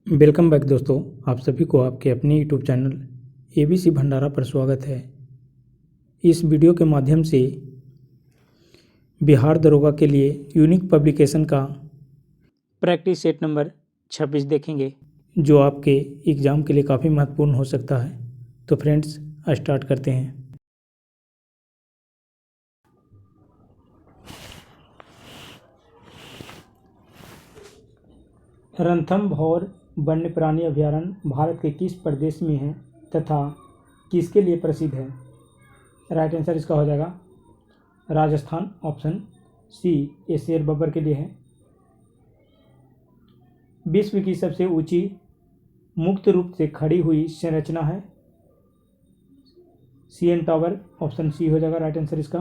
Welcome back दोस्तों, आप सभी को आपके अपने यूट्यूब चैनल एबीसी भंडारा पर स्वागत है। इस वीडियो के माध्यम से बिहार दरोगा के लिए यूनिक पब्लिकेशन का प्रैक्टिस सेट नंबर 26 देखेंगे, जो आपके एग्ज़ाम के लिए काफ़ी महत्वपूर्ण हो सकता है। तो फ्रेंड्स, स्टार्ट करते हैं। रणथंभौर वन्य प्राणी अभयारण्य भारत के किस प्रदेश में है तथा किसके लिए प्रसिद्ध है? राइट आंसर इसका हो जाएगा राजस्थान, ऑप्शन सी। ये शेर बब्बर के लिए है। विश्व की सबसे ऊंची मुक्त रूप से खड़ी हुई संरचना है सीएन टावर, ऑप्शन सी हो जाएगा राइट आंसर इसका।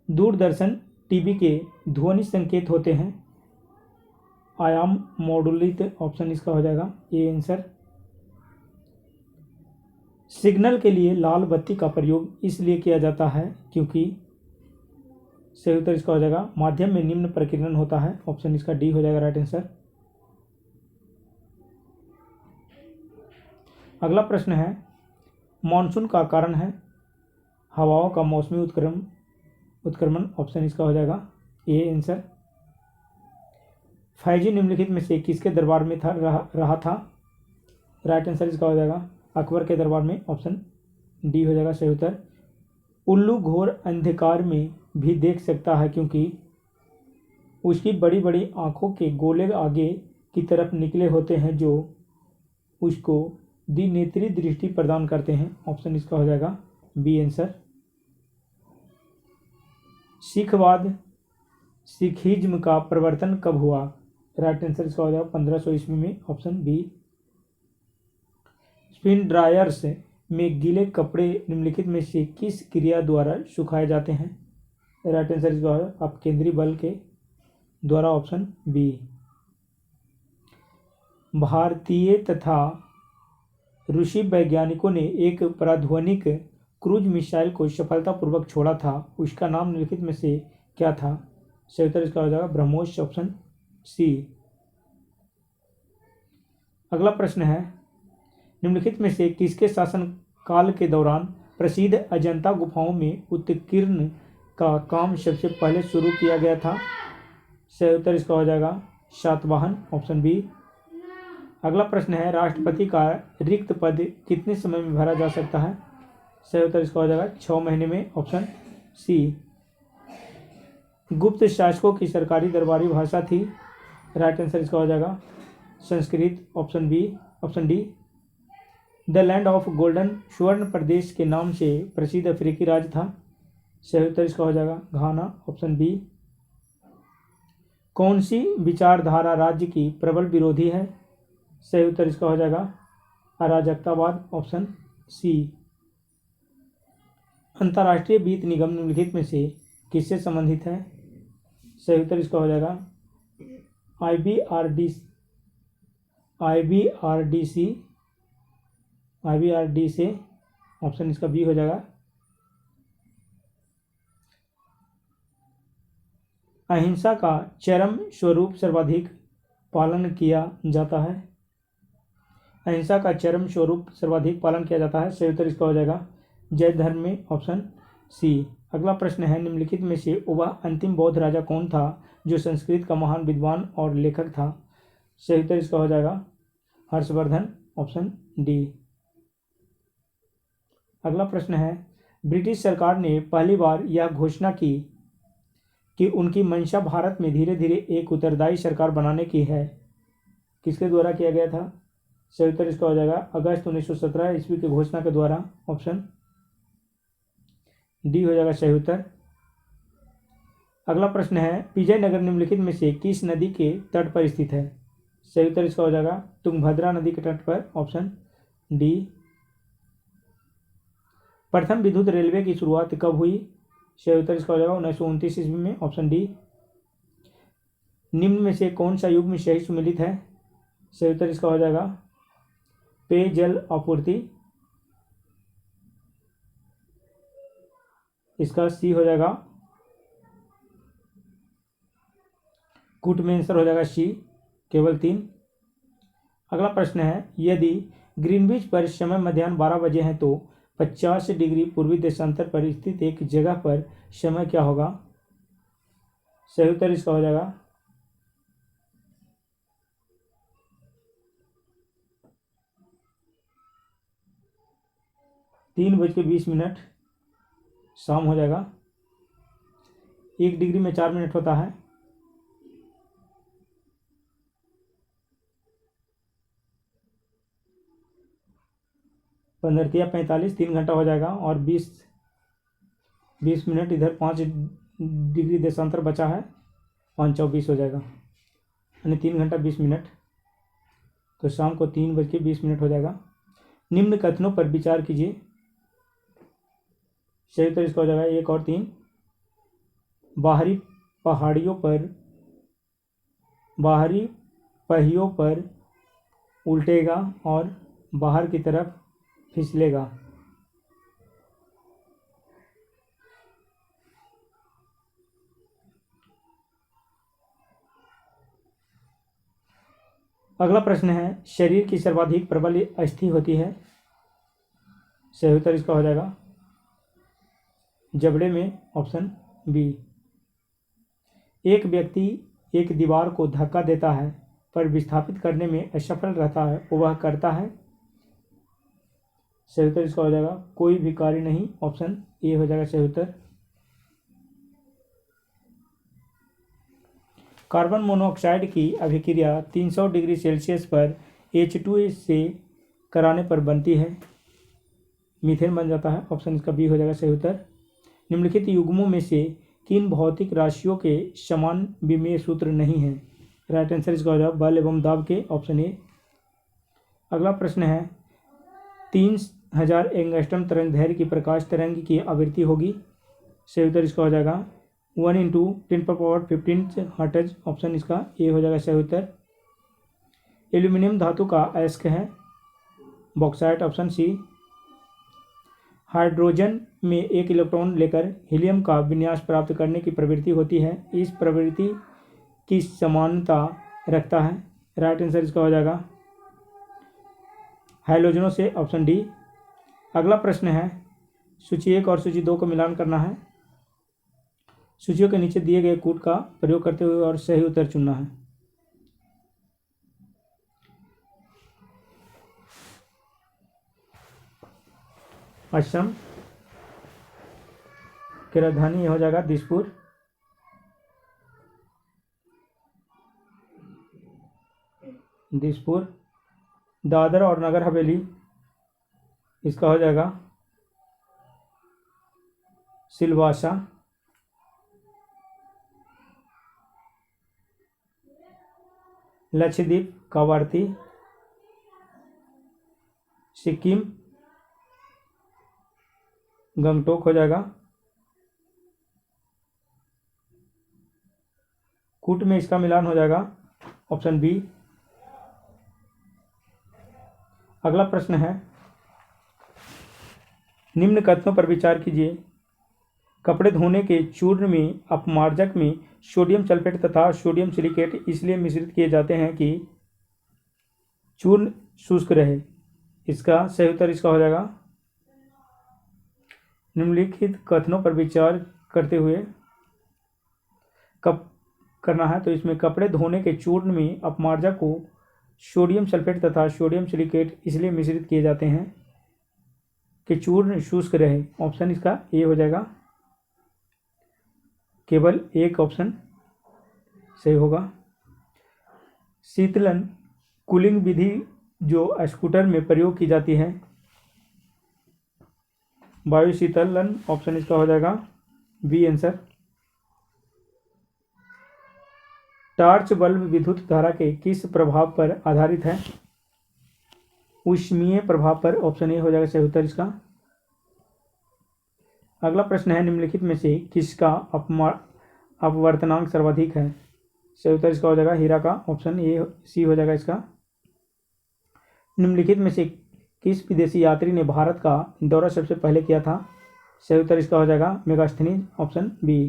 दूरदर्शन टीवी के ध्वनि संकेत होते हैं आयाम मॉडुलित, ऑप्शन इसका हो जाएगा ए आंसर। सिग्नल के लिए लाल बत्ती का प्रयोग इसलिए किया जाता है क्योंकि सही उत्तर इसका हो जाएगा माध्यम में निम्न प्रकीर्णन होता है, ऑप्शन इसका डी हो जाएगा राइट आंसर। अगला प्रश्न है, मॉनसून का कारण है हवाओं का मौसमी उत्क्रमण, ऑप्शन इसका हो जाएगा ए आंसर। फैजी निम्नलिखित में से किसके दरबार में रहा था? राइट आंसर इसका हो जाएगा अकबर के दरबार में, ऑप्शन डी हो जाएगा सही उत्तर। उल्लू घोर अंधकार में भी देख सकता है क्योंकि उसकी बड़ी बड़ी आंखों के गोले आगे की तरफ निकले होते हैं जो उसको द्विनेत्री दृष्टि प्रदान करते हैं, ऑप्शन इसका हो जाएगा बी आंसर। सिखवाद सिखिज्म का प्रवर्तन कब हुआ? राइट आंसर इसका हो जाएगा 1500 ईस्वी में, ऑप्शन बी। स्पिन ड्रायर्स में गीले कपड़े निम्नलिखित में से किस क्रिया द्वारा सुखाए जाते हैं? राइट आंसर इसका है आप केंद्रीय बल के द्वारा, ऑप्शन बी। भारतीय तथा रूसी वैज्ञानिकों ने एक पराध्वनिक क्रूज मिसाइल को सफलतापूर्वक छोड़ा था, उसका नाम निम्नलिखित में से क्या था? सही उत्तर इसका हो जाएगा ब्रह्मोस, ऑप्शन सी। अगला प्रश्न है, निम्नलिखित में से किसके शासन काल के दौरान प्रसिद्ध अजंता गुफाओं में उत्कीर्ण का काम सबसे पहले शुरू किया गया था? सही उत्तर इसका हो जाएगा सातवाहन, ऑप्शन बी। अगला प्रश्न है, राष्ट्रपति का रिक्त पद कितने समय में भरा जा सकता है? सही उत्तर इसका हो जाएगा 6 महीने में, ऑप्शन सी। गुप्त शासकों की सरकारी दरबारी भाषा थी? राइट आंसर इसका हो जाएगा Sanskrit, option B, option D. The land of golden स्वर्ण प्रदेश के नाम से प्रसिद्ध अफ्रीकी राज्य था? सही उत्तर इसका हो जाएगा घाना, ऑप्शन बी। कौन सी विचारधारा राज्य की प्रबल विरोधी है? सही उत्तर इसका हो जाएगा अराजकतावाद, ऑप्शन सी। अंतर्राष्ट्रीय वित्त निगम निम्नलिखित में से किससे संबंधित है? सही उत्तर इसका हो जाएगा IBRD से, ऑप्शन इसका बी हो जाएगा। अहिंसा का चरम स्वरूप सर्वाधिक पालन किया जाता है? अहिंसा का चरम स्वरूप सर्वाधिक पालन किया जाता है, सही उत्तर इसका हो जाएगा जैन धर्म में, ऑप्शन सी। अगला प्रश्न है, निम्नलिखित में से वह अंतिम बौद्ध राजा कौन था जो संस्कृत का महान विद्वान और लेखक था? सही उत्तर इसका हो जाएगा हर्षवर्धन, ऑप्शन डी। अगला प्रश्न है, ब्रिटिश सरकार ने पहली बार यह घोषणा की कि उनकी मंशा भारत में धीरे धीरे एक उत्तरदायी सरकार बनाने की है, किसके द्वारा किया गया था? सही उत्तर इसका हो जाएगा अगस्त 1917 ईस्वी की घोषणा के द्वारा, ऑप्शन डी हो जाएगा सही उत्तर। अगला प्रश्न है, विजयनगर निम्नलिखित में से किस नदी के तट पर स्थित है? सही उत्तर इसका हो जाएगा तुंगभद्रा नदी के तट पर, ऑप्शन डी। प्रथम विद्युत रेलवे की शुरुआत कब हुई? सही उत्तर इसका हो जाएगा 1929 ईस्वी में, ऑप्शन डी। निम्न में से कौन सा युग्म सही सुमेलित है? सही उत्तर इसका हो जाएगा पेयजल आपूर्ति, इसका सी हो जाएगा। कूट में आंसर हो जाएगा सी, केवल 3। अगला प्रश्न है, यदि ग्रीनविच पर समय मध्याह्न 12 बजे है तो 50 डिग्री पूर्वी देशांतर पर स्थित एक जगह पर समय क्या होगा? सही उत्तर इसका हो जाएगा 3:20 शाम हो जाएगा। 1 डिग्री में 4 मिनट होता है। पंद्रह 45, 3 घंटा हो जाएगा और 20 मिनट इधर 5 डिग्री देशांतर बचा है, 5-24 हो जाएगा, यानी 3 घंटा 20 मिनट। तो शाम को 3:20 हो जाएगा। निम्न कथनों पर विचार कीजिए। सही उत्तर इसका हो जाएगा 1 और 3। बाहरी पहियों पर उल्टेगा और बाहर की तरफ फिसलेगा। अगला प्रश्न है, शरीर की सर्वाधिक प्रबल अस्थि होती है? सही उत्तर इसका हो जाएगा जबड़े में, ऑप्शन बी। एक व्यक्ति एक दीवार को धक्का देता है पर विस्थापित करने में असफल रहता है, वह करता है? सही उत्तर इसका हो जाएगा कोई भी कार्य नहीं, ऑप्शन ए हो जाएगा सही उत्तर। कार्बन मोनोऑक्साइड की अभिक्रिया 300 डिग्री सेल्सियस पर H2 से कराने पर बनती है, मीथेन बन जाता है, ऑप्शन इसका बी हो जाएगा सही उत्तर। निम्नलिखित युग्मों में से किन भौतिक राशियों के समान विमीय सूत्र नहीं है? राइट आंसर इसका हो जाएगा बल एवं दाब के, ऑप्शन ए। अगला प्रश्न है, 3000 एंगस्ट्रॉम तरंग दैर्घ्य की प्रकाश तरंग की आवृत्ति होगी? सही उत्तर इसका हो जाएगा 1 × 10⁻15 हर्ट्ज, ऑप्शन इसका ए हो जाएगा सही उत्तर। एल्यूमिनियम धातु का अयस्क है बॉक्साइट, ऑप्शन सी। हाइड्रोजन में एक इलेक्ट्रॉन लेकर हीलियम का विन्यास प्राप्त करने की प्रवृत्ति होती है, इस प्रवृत्ति की समानता रखता है? राइट आंसर इसका हो जाएगा हाइड्रोजनों से, ऑप्शन डी। अगला प्रश्न है, सूची 1 और सूची 2 को मिलान करना है। सूचियों के नीचे दिए गए कूट का प्रयोग करते हुए और सही उत्तर चुनना है। असम की राजधानी हो जाएगा दिसपुर। दादर और नगर हवेली इसका हो जाएगा सिलवासा। लक्षद्वीप कावारती। सिक्किम गंगटोक हो जाएगा। कूट में इसका मिलान हो जाएगा, ऑप्शन बी। अगला प्रश्न है, निम्न कथनों पर विचार कीजिए। कपड़े धोने के चूर्ण में अपमार्जक में सोडियम सल्फेट तथा सोडियम सिलिकेट इसलिए मिश्रित किए जाते हैं कि चूर्ण शुष्क रहे। इसका सही उत्तर इसका हो जाएगा निम्नलिखित कथनों पर विचार करते हुए कब करना है। तो इसमें कपड़े धोने के चूर्ण में अपमार्जक को सोडियम सल्फेट तथा सोडियम सिलिकेट इसलिए मिश्रित किए जाते हैं कि चूर्ण शुष्क रहे, ऑप्शन इसका ए हो जाएगा। केवल एक ऑप्शन सही होगा। शीतलन कूलिंग विधि जो स्कूटर में प्रयोग की जाती है, वायु शीतलन, ऑप्शन इसका हो जाएगा बी आंसर। टॉर्च बल्ब विद्युत धारा के किस प्रभाव पर आधारित है? ऊष्मीय प्रभाव पर, ऑप्शन ए हो जाएगा सही उत्तर इसका। अगला प्रश्न है, निम्नलिखित में से किसका अपवर्तनांक सर्वाधिक है? सही उत्तर इसका हो जाएगा हीरा का, ऑप्शन ए सी हो जाएगा इसका। निम्नलिखित में से किस विदेशी यात्री ने भारत का दौरा सबसे पहले किया था? सही उत्तर इसका हो जाएगा मेगास्थनीज, ऑप्शन बी।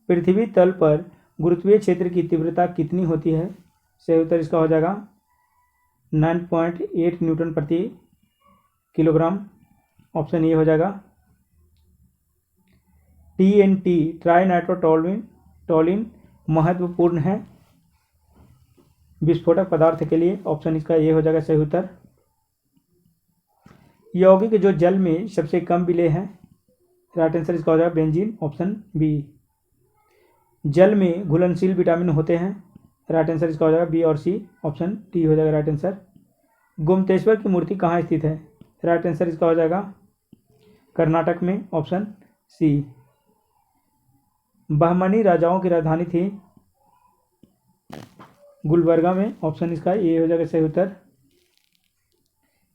पृथ्वी तल पर गुरुत्वीय क्षेत्र की तीव्रता कितनी होती है? सही उत्तर इसका हो जाएगा 9.8 न्यूटन प्रति किलोग्राम। ऑप्शन ए हो जाएगा। TNT ट्राइनाइट्रोटोलिन महत्वपूर्ण है विस्फोटक पदार्थ के लिए। ऑप्शन इसका ए हो जाएगा सही उत्तर। यौगिक जो जल में सबसे कम विलेय हैं, राइट आंसर इसका हो जाएगा बेंजीन। Option B. जल में घुलनशील विटामिन होते हैं, राइट आंसर इसका हो जाएगा बी और सी। ऑप्शन डी हो जाएगा राइट आंसर। गोमतेश्वर की मूर्ति कहाँ स्थित है, राइट आंसर इसका हो जाएगा कर्नाटक में। Option C. बहमनी राजाओं की राजधानी थी गुलबर्गा में। ऑप्शन इसका ए हो जाएगा सही उत्तर।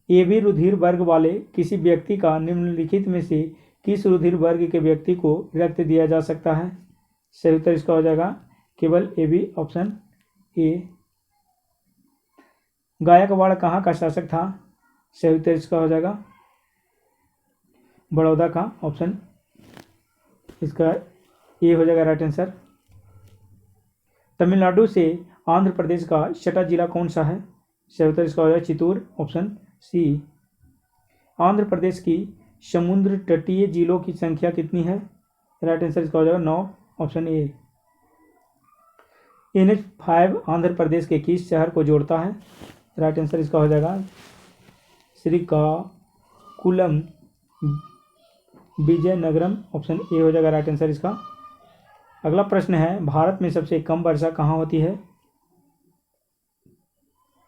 AB रुधिर वर्ग वाले किसी व्यक्ति का निम्नलिखित में से किस रुधिर वर्ग के व्यक्ति को रक्त दिया जा सकता है, सही उत्तर इसका हो जाएगा केवल AB। Option A. गायकवाड़ कहाँ का शासक था, सही उत्तर इसका हो जाएगा बड़ौदा का। ऑप्शन इसका ए हो जाएगा राइट आंसर। तमिलनाडु से आंध्र प्रदेश का छठा जिला कौन सा है, सही उत्तर इसका हो जाएगा चित्तूर। Option C. आंध्र प्रदेश की समुद्र तटीय जिलों की संख्या कितनी है, राइट आंसर इसका हो जाएगा 9। Option A. NH5 Andhra Pradesh के किस शहर को जोड़ता है, राइट आंसर इसका हो जाएगा श्रीकाकुलम विजयनगरम। ऑप्शन ए हो जाएगा राइट आंसर इसका। अगला प्रश्न है, भारत में सबसे कम वर्षा कहाँ होती है,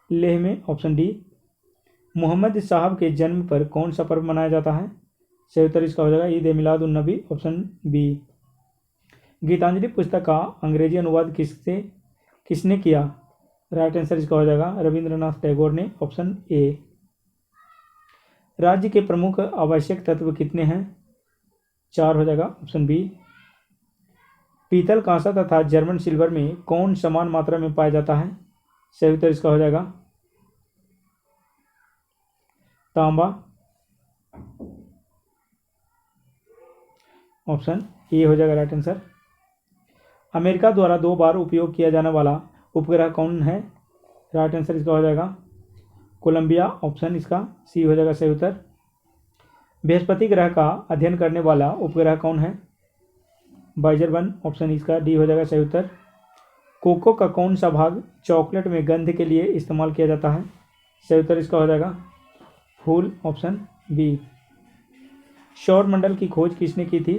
लेह में। Option D. मोहम्मद साहब के जन्म पर कौन सा पर्व मनाया जाता है, सही उत्तर इसका हो जाएगा ईद ए मिलाद उन नबी। Option B. गीतांजलि पुस्तक का अंग्रेजी अनुवाद किसने किया, राइट आंसर इसका हो जाएगा रविंद्रनाथ टैगोर ने। Option A. राज्य के प्रमुख आवश्यक तत्व कितने हैं, 4 हो जाएगा। Option B. पीतल, कांसा तथा जर्मन सिल्वर में कौन समान मात्रा में पाया जाता है, सही उत्तर इसका हो जाएगा तांबा। ऑप्शन ए हो जाएगा राइट आंसर। अमेरिका द्वारा 2 बार उपयोग किया जाने वाला उपग्रह कौन है, राइट आंसर इसका हो जाएगा कोलंबिया। ऑप्शन इसका सी हो जाएगा सही उत्तर। बृहस्पति ग्रह का अध्ययन करने वाला उपग्रह कौन है, वाइजर 1। ऑप्शन इसका डी हो जाएगा सही उत्तर। कोको का कौन सा भाग चॉकलेट में गंध के लिए इस्तेमाल किया जाता है, सही उत्तर इसका हो जाएगा फूल। Option B. सौर मंडल की खोज किसने की थी,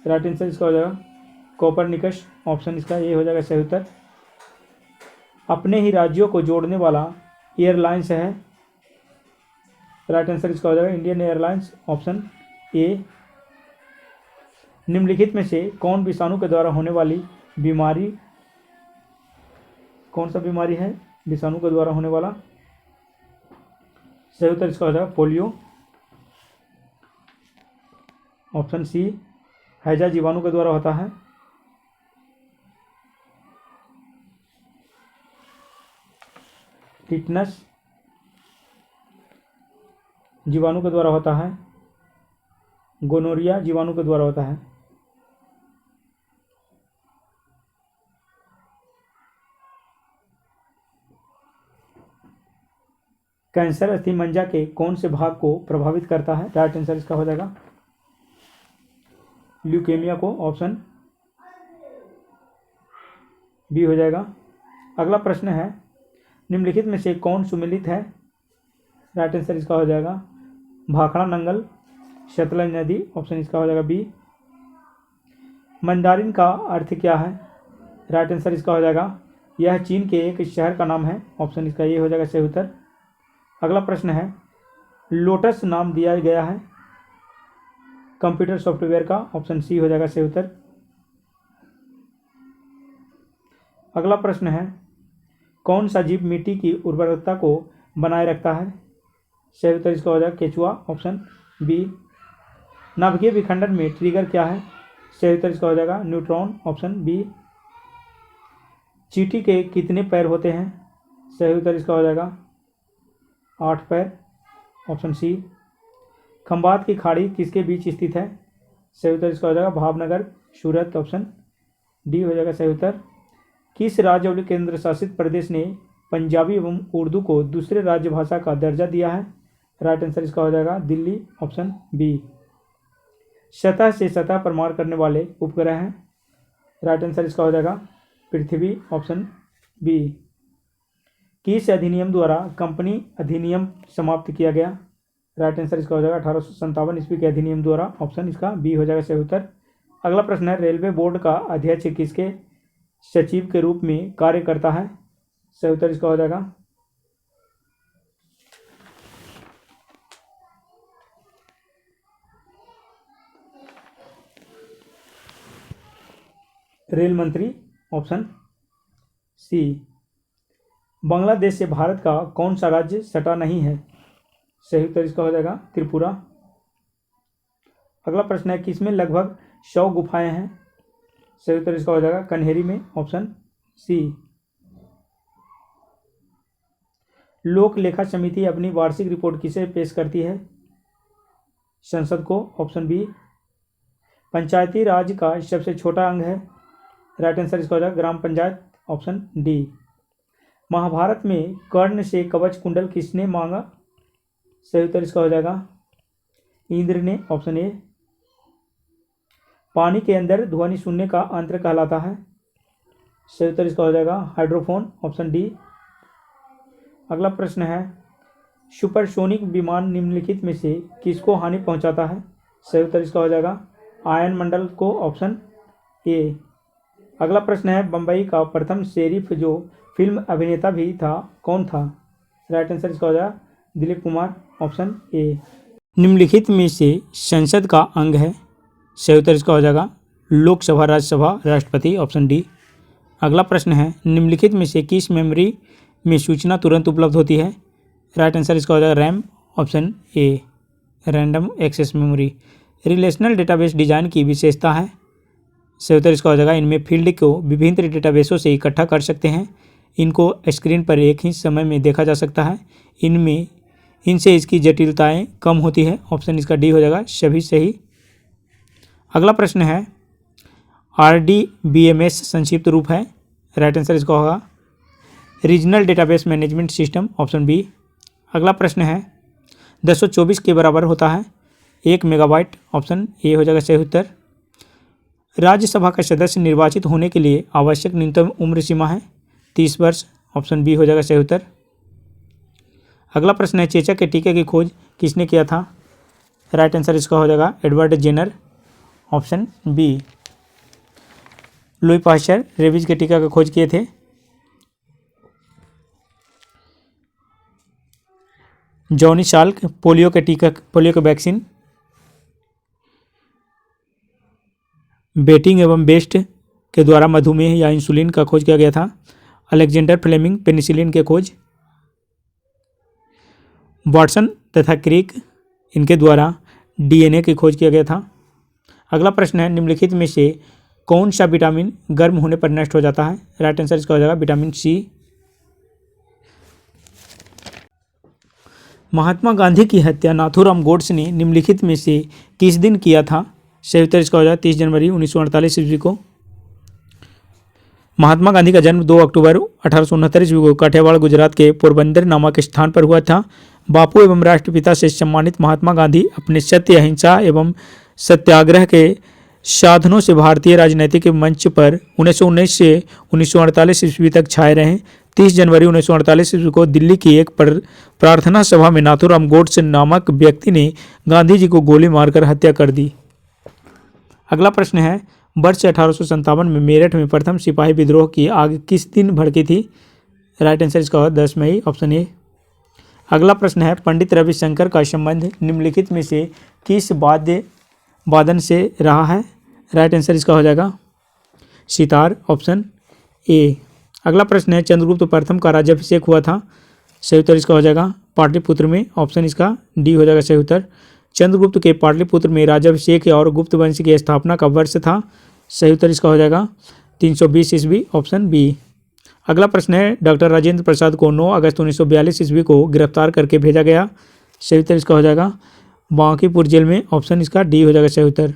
राइट आंसर इसका हो जाएगा कोपरनिकस। ऑप्शन इसका ए हो जाएगा सही उत्तर। अपने ही राज्यों को जोड़ने वाला एयरलाइंस है, राइट आंसर इसका हो जाएगा इंडियन एयरलाइंस। Option A. निम्नलिखित में से कौन विषाणु के द्वारा होने वाली बीमारी, कौन सा बीमारी है विषाणु के द्वारा होने वाला, सही उत्तर इसका हो जाएगा पोलियो। Option C. हैजा जीवाणु के द्वारा होता है। टिटनस जीवाणु के द्वारा होता है। गोनोरिया जीवाणु के द्वारा होता है। कैंसर अस्थिमज्जा के कौन से भाग को प्रभावित करता है, राइट आंसर इसका हो जाएगा ल्यूकेमिया को। ऑप्शन बी हो जाएगा। अगला प्रश्न है, निम्नलिखित में से कौन सुमेलित है, राइट आंसर इसका हो जाएगा भाखड़ा नंगल सतलज नदी। ऑप्शन इसका हो जाएगा बी। मंदारिन का अर्थ क्या है, राइट आंसर इसका हो जाएगा यह चीन के एक शहर का नाम है। ऑप्शन इसका ये हो जाएगा सही उत्तर। अगला प्रश्न है, लोटस नाम दिया गया है कंप्यूटर सॉफ्टवेयर का। ऑप्शन सी हो जाएगा सही उत्तर। अगला प्रश्न है, कौन सा जीव मिट्टी की उर्वरकता को बनाए रखता है, सही उत्तर इसका हो जाएगा केचुआ। Option B. नाभिकीय विखंडन में ट्रिगर क्या है, सही उत्तर इसका हो जाएगा न्यूट्रॉन। Option B. चींटी के कितने पैर होते हैं, सही उत्तर इसका हो जाएगा 8 पैर। Option C. खंबात की खाड़ी किसके बीच स्थित है, सही उत्तर इसका हो जाएगा भावनगर सूरत। ऑप्शन डी हो जाएगा सही उत्तर। किस राज्य और केंद्र शासित प्रदेश ने पंजाबी एवं उर्दू को दूसरे राज्य भाषा का दर्जा दिया है? राइट आंसर इसका हो जाएगा दिल्ली, ऑप्शन बी। सतह से सतह पर मार करने वाले उपग्रह हैं? राइट आंसर इसका हो जाएगा पृथ्वी, ऑप्शन बी। किस अधिनियम द्वारा कंपनी अधिनियम समाप्त किया गया? राइट आंसर इसका हो जाएगा 1857 ईस्वी के अधिनियम द्वारा, ऑप्शन इसका बी हो जाएगा सही उत्तर। अगला प्रश्न है, रेलवे बोर्ड का अध्यक्ष किसके सचिव के रूप में कार्य करता है? सही उत्तर इसका हो जाएगा रेल मंत्री, ऑप्शन सी। बांग्लादेश से भारत का कौन सा राज्य सटा नहीं है? सही उत्तर इसका हो जाएगा त्रिपुरा। अगला प्रश्न है, किसमें लगभग 100 गुफाएं हैं? सही उत्तर इसका हो जाएगा कन्हेरी में, ऑप्शन सी। लोक लेखा समिति अपनी वार्षिक रिपोर्ट किसे पेश करती है? संसद को, ऑप्शन बी। पंचायती राज का सबसे छोटा अंग है? राइट आंसर इसका हो जाएगा ग्राम पंचायत, ऑप्शन डी। महाभारत में कर्ण से कवच कुंडल किसने मांगा? सही उत्तर इसका हो जाएगा इंद्र ने, ऑप्शन ए। पानी के अंदर ध्वनि सुनने का यंत्र कहलाता है? सही उत्तर इसका हो जाएगा हाइड्रोफोन, ऑप्शन डी। अगला प्रश्न है, सुपरसोनिक विमान निम्नलिखित में से किसको हानि पहुंचाता है? सही उत्तर इसका हो जाएगा आयनमंडल को, ऑप्शन ए। अगला प्रश्न है, बम्बई का प्रथम शेरिफ जो फिल्म अभिनेता भी था कौन था? राइट आंसर इसका हो जाएगा दिलीप कुमार, ऑप्शन ए। निम्नलिखित में से संसद का अंग है? सही उत्तर इसका हो जाएगा लोकसभा, राज्यसभा, राष्ट्रपति, ऑप्शन डी। अगला प्रश्न है, निम्नलिखित में से किस मेमोरी में सूचना तुरंत उपलब्ध होती है? राइट आंसर इसका हो जाएगा RAM, option A, random access memory. Relational database design की विशेषता है? सही उत्तर इसका हो जाएगा इनमें फील्ड को विभिन्न डेटाबेसों से इकट्ठा कर सकते हैं। इनको स्क्रीन पर एक ही समय में देखा जा सकता है। इनसे इसकी जटिलताएं कम होती है, ऑप्शन इसका डी हो जाएगा सभी सही। अगला प्रश्न है, RDBMS संक्षिप्त रूप है? राइट आंसर इसका होगा regional database management system, option B. अगला प्रश्न है, 224 के बराबर होता है 1 मेगाबाइट, ऑप्शन ए हो जाएगा सही उत्तर। राज्यसभा का सदस्य निर्वाचित होने के लिए आवश्यक न्यूनतम उम्र सीमा है? 30 वर्ष, ऑप्शन बी हो जाएगा सही उत्तर। अगला प्रश्न है, चेचक के टीके की खोज किसने किया था? राइट आंसर इसका हो जाएगा Edward Jenner, option B. Louis Pasteur rabies के टीका का खोज किए थे? जॉनी शाल्क पोलियो के वैक्सीन? बेटिंग एवं बेस्ट के द्वारा मधुमेह या इंसुलिन का खोज किया गया था? अलेक्जेंडर फ्लेमिंग पेनिसिलिन के खोज? वाटसन तथा क्रिक इनके द्वारा DNA की खोज किया गया था? अगला प्रश्न है, निम्नलिखित में से कौन सा विटामिन गर्म होने पर नष्ट हो जाता है? राइट आंसर इसका हो जाएगा विटामिन सी। महात्मा गांधी की हत्या नाथूराम गोड्से ने निम्नलिखित में से किस दिन किया था? सही उत्तर इसका हो जाएगा 30 जनवरी 1948 ईस्वी को। महात्मा गांधी का जन्म 2 अक्टूबर 1869 ईस्वी को काठियावाड़ गुजरात के पोरबंदर नामक स्थान पर हुआ था। बापू एवं राष्ट्रपिता से सम्मानित महात्मा गांधी अपने सत्य, अहिंसा एवं सत्याग्रह के साधनों से भारतीय राजनीतिक मंच पर 1919 से 1948 ईस्वी तक छाए रहे। 30 जनवरी 1948 ईस्वी को दिल्ली की एक प्रार्थना सभा में नाथूराम गोडसे नामक व्यक्ति ने गांधी जी को गोली मारकर हत्या कर दी। अगला प्रश्न है, वर्ष 1857 में मेरठ में प्रथम सिपाही विद्रोह की आग किस दिन भड़की थी? राइट आंसर इसका होगा 10 मई, ऑप्शन ए। अगला प्रश्न है, पंडित रविशंकर का संबंध निम्नलिखित में से किस वादन से रहा है? राइट आंसर इसका हो जाएगा सितार, ऑप्शन ए। अगला प्रश्न है, चंद्रगुप्त प्रथम का राज्याभिषेक हुआ था? सही उत्तर इसका हो जाएगा पाटलिपुत्र में, ऑप्शन इसका डी हो जाएगा सही उत्तर। चंद्रगुप्त के पाटलिपुत्र में राज्याभिषेक और गुप्त वंश की स्थापना का वर्ष था? सही उत्तर इसका हो जाएगा 320 ईस्वी, ऑप्शन बी। अगला प्रश्न है, डॉक्टर राजेंद्र प्रसाद को 9 अगस्त 1942 ईस्वी को गिरफ्तार करके भेजा गया? सही उत्तर इसका हो जाएगा बांकीपुर जेल में, ऑप्शन इसका डी हो जाएगा सही उत्तर।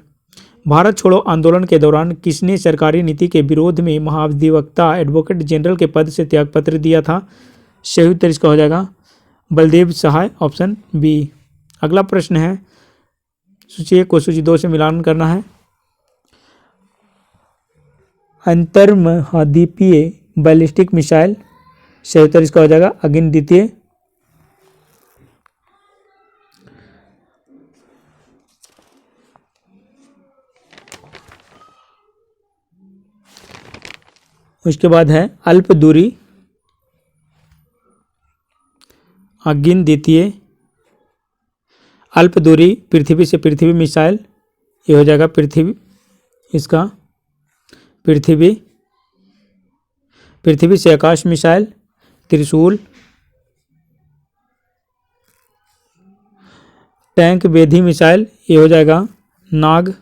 भारत छोड़ो आंदोलन के दौरान किसने सरकारी नीति के विरोध में महाधिवक्ता एडवोकेट जनरल के पद से त्यागपत्र दिया था? सही उत्तर इसका हो जाएगा बलदेव सहाय ऑप्शन बी। अगला प्रश्न है सूची 1 को सूची 2 से मिलान करना है। अंतर्महाद्वीपीय बैलिस्टिक मिसाइल, सही उत्तर इसका हो जाएगा अगिनद्वितीय। उसके बाद है अल्प दूरी अगिनद्वितीय, अल्प दूरी पृथ्वी से पृथ्वी मिसाइल, ये हो जाएगा पृथ्वी, इसका पृथ्वी से आकाश मिसाइल त्रिशूल। टैंक वेधी मिसाइल, ये हो जाएगा नाग।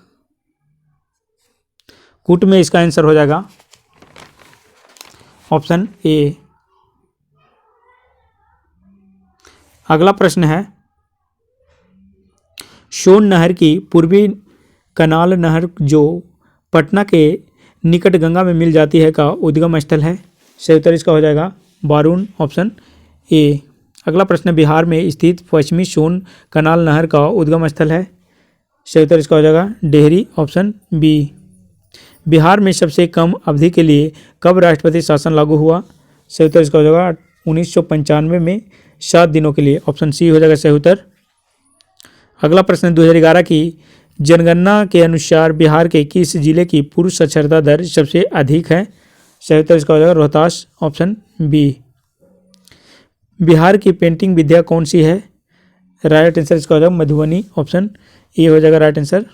कूट में इसका आंसर हो जाएगा ऑप्शन ए। अगला प्रश्न है सोन नहर की पूर्वी कनाल नहर जो पटना के निकट गंगा में मिल जाती है का उद्गम स्थल है, सही उत्तर इसका हो जाएगा बारून ऑप्शन ए। अगला प्रश्न बिहार में स्थित पश्चिमी सोन कनाल नहर का उद्गम स्थल है, सही उत्तर इसका हो जाएगा डेहरी ऑप्शन बी। बिहार में सबसे कम अवधि के लिए कब राष्ट्रपति शासन लागू हुआ, सही उत्तर इसका हो जाएगा 1995 में 7 दिनों के लिए, ऑप्शन सी हो जाएगा सही उत्तर। अगला प्रश्न 2011 की जनगणना के अनुसार बिहार के किस जिले की पुरुष साक्षरता दर सबसे अधिक है, सही उत्तर इसका हो जाएगा रोहतास ऑप्शन बी। बिहार की पेंटिंग विद्या कौन सी है, राइट आंसर इसका हो जाएगा मधुबनी ऑप्शन ए हो जाएगा राइट आंसर।